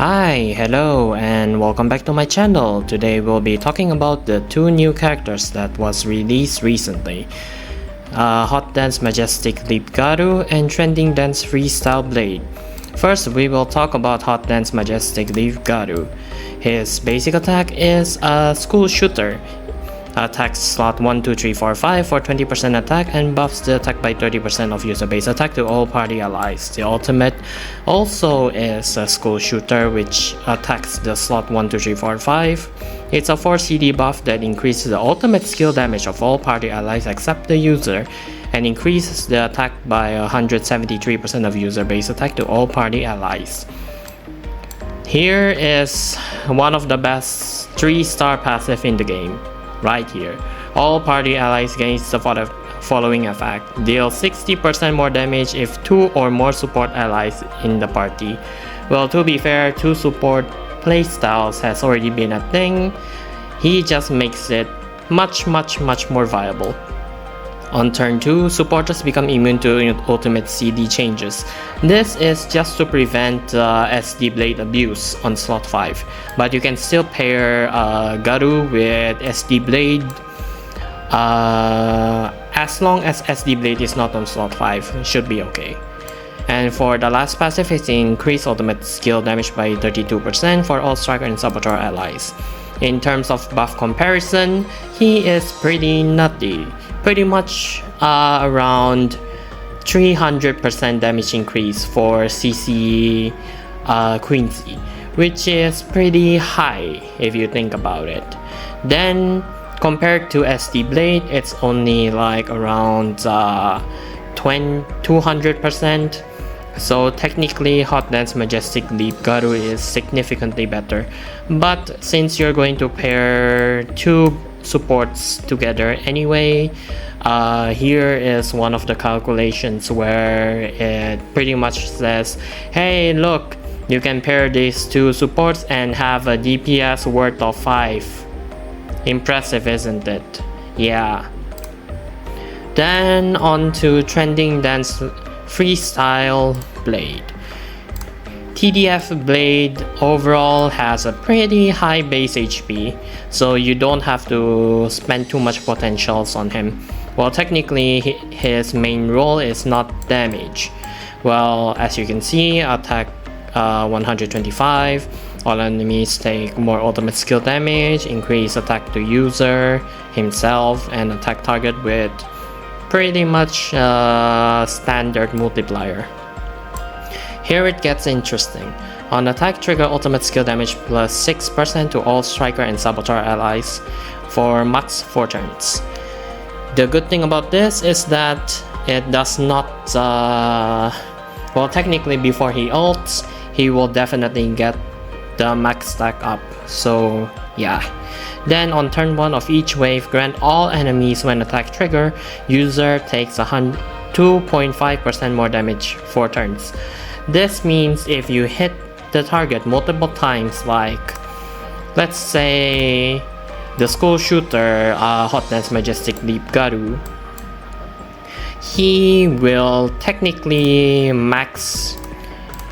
Hi, hello, and welcome back to my channel. Today we'll be talking about the two new characters that was released recently. Hot Dance Majestic Leap Garu and Trending Dance Freestyle Blade. First, we will talk about Hot Dance Majestic Leap Garu. His basic attack is a school shooter. Attacks slot 1, 2, 3, 4, 5 for 20% attack and buffs the attack by 30% of user base attack to all party allies. The ultimate also is a school shooter which attacks the slot 1, 2, 3, 4, 5. It's a 4 CD buff that increases the ultimate skill damage of all party allies except the user and increases the attack by 173% of user base attack to all party allies. Here is one of the best 3-star passive in the game. Right here, all party allies gains the following effect: deal 60% more damage if 2 or more support allies in the party. Well, to be fair, 2 support playstyles has already been a thing. He just makes it much more viable. On turn 2, supporters become immune to ultimate CD changes. This is just to prevent SD Blade abuse on slot 5, but you can still pair Garu with SD Blade as long as SD Blade is not on slot 5, it should be okay. And for the last passive, it's increased ultimate skill damage by 32% for all striker and saboteur allies. In terms of buff comparison, he is pretty nutty. Pretty much around 300% damage increase for CC Quincy, which is pretty high if you think about it. Then compared to SD Blade, it's only like around 200%. So technically Hot Dance Majestic Leap Garu is significantly better. But since you're going to pair 2 supports together anyway, here is one of the calculations where it pretty much says, hey look, you can pair these 2 supports and have a DPS worth of 5. Impressive, isn't it? Yeah. Then on to Trending Dance Freestyle Blade. TDF Blade overall has a pretty high base HP, so you don't have to spend too much potentials on him. Well, technically his main role is not damage. Well, as you can see, attack 125, all enemies take more ultimate skill damage, increase attack to user, himself, and attack target with pretty much standard multiplier. Here it gets interesting. On attack, trigger ultimate skill damage plus 6% to all striker and saboteur allies for max 4 turns. The good thing about this is that it does not, well, technically before he ults, he will definitely get the max stack up, so yeah. Then on turn 1 of each wave, grant all enemies when attack trigger, user takes 2.5% more damage 4 turns. This means if you hit the target multiple times, like let's say the school shooter Hot Dance Majestic Leap Garu, he will technically max,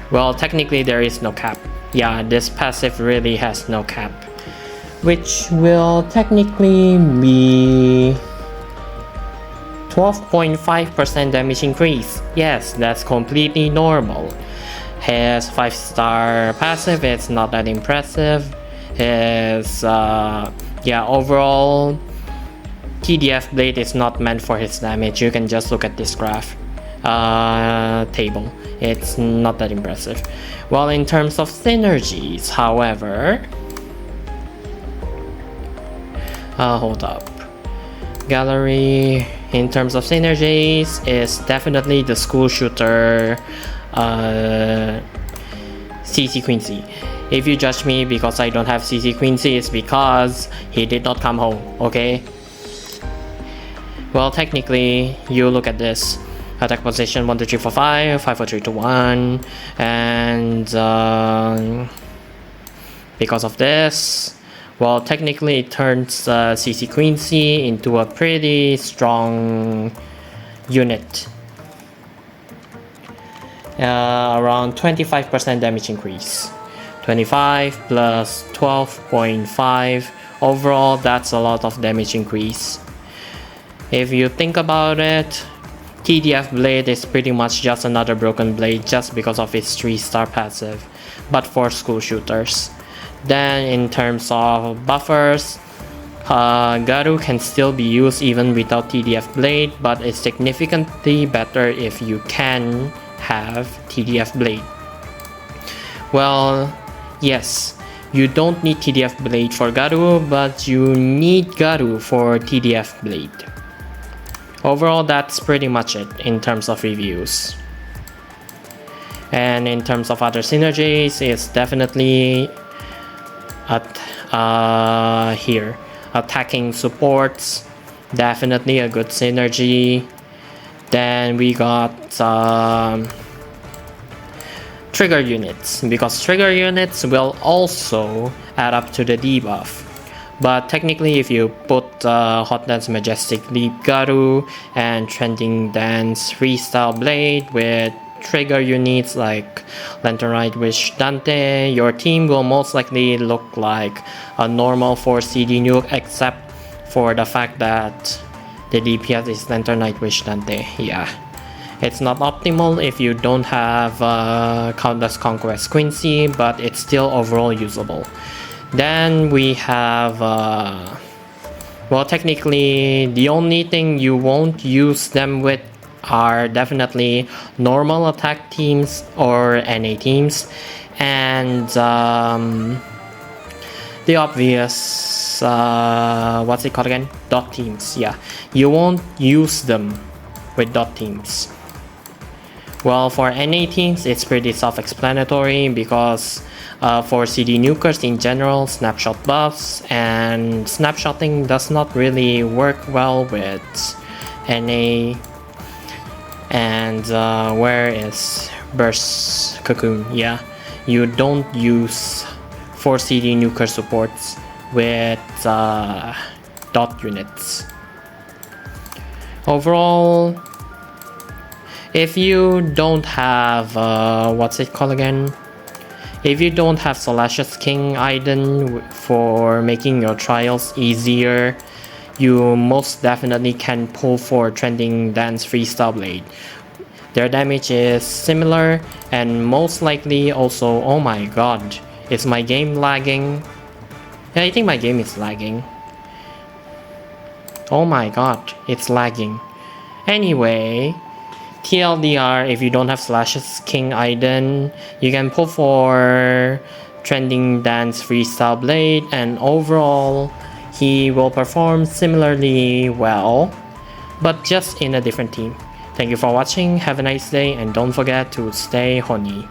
well, technically there is no cap. Yeah, this passive really has no cap, which will technically be 12.5% damage increase. Yes, that's completely normal. His 5-star passive, it's not that impressive. His overall TDF Blade is not meant for his damage. You can just look at this graph table. It's not that impressive. Well, in terms of synergies, however, hold up. Gallery, in terms of synergies, is definitely the school shooter CC Quincy. If you judge me because I don't have CC Quincy, it's because he did not come home, okay? Well, technically, you look at this. Attack position 1, 2, 3, 4, 5, 5, 4, 3, 2, 1, and because of this, well, technically it turns CC Quincy into a pretty strong unit. Around 25% damage increase. 25 plus 12.5. Overall, that's a lot of damage increase. If you think about it, TDF Blade is pretty much just another broken blade just because of its 3-star passive, but for school shooters. Then in terms of buffers, Garu can still be used even without TDF Blade, but it's significantly better if you can have TDF Blade. Well, yes, you don't need TDF Blade for Garu, but you need Garu for TDF Blade. Overall, that's pretty much it in terms of reviews. And in terms of other synergies, it's definitely here. Attacking supports, definitely a good synergy. Then we got trigger units, because trigger units will also add up to the debuff. But technically, if you put Hot Dance Majestic Leap Garu and Trending Dance Freestyle Blade with trigger units like Lantern Light Wish Dante, your team will most likely look like a normal 4 CD nuke, except for the fact that the DPS is Lantern Light Wish Dante. Yeah, it's not optimal if you don't have Countless Conquest Quincy, but it's still overall usable. Then we have, well, technically the only thing you won't use them with are definitely normal attack teams or NA teams, and the obvious, what's it called again? Dot teams. Yeah, you won't use them with dot teams. Well, for NA teams, it's pretty self-explanatory because for CD nukers in general, snapshot buffs and snapshotting does not really work well with NA. And where is Burst Cocoon? Yeah, you don't use 4 CD nuker supports with dot units. Overall, if you don't have what's it called again? If you don't have Salacious King Iden for making your trials easier, you most definitely can pull for Trending Dance Freestyle Blade. Their damage is similar and most likely also, oh my god, is my game lagging? Yeah, I think my game is lagging. Oh my god, it's lagging. Anyway, TLDR, if you don't have Salacious King Iden, you can pull for Trending Dance Freestyle Blade, and overall he will perform similarly well, but just in a different team. Thank you for watching, have a nice day, and don't forget to stay honey.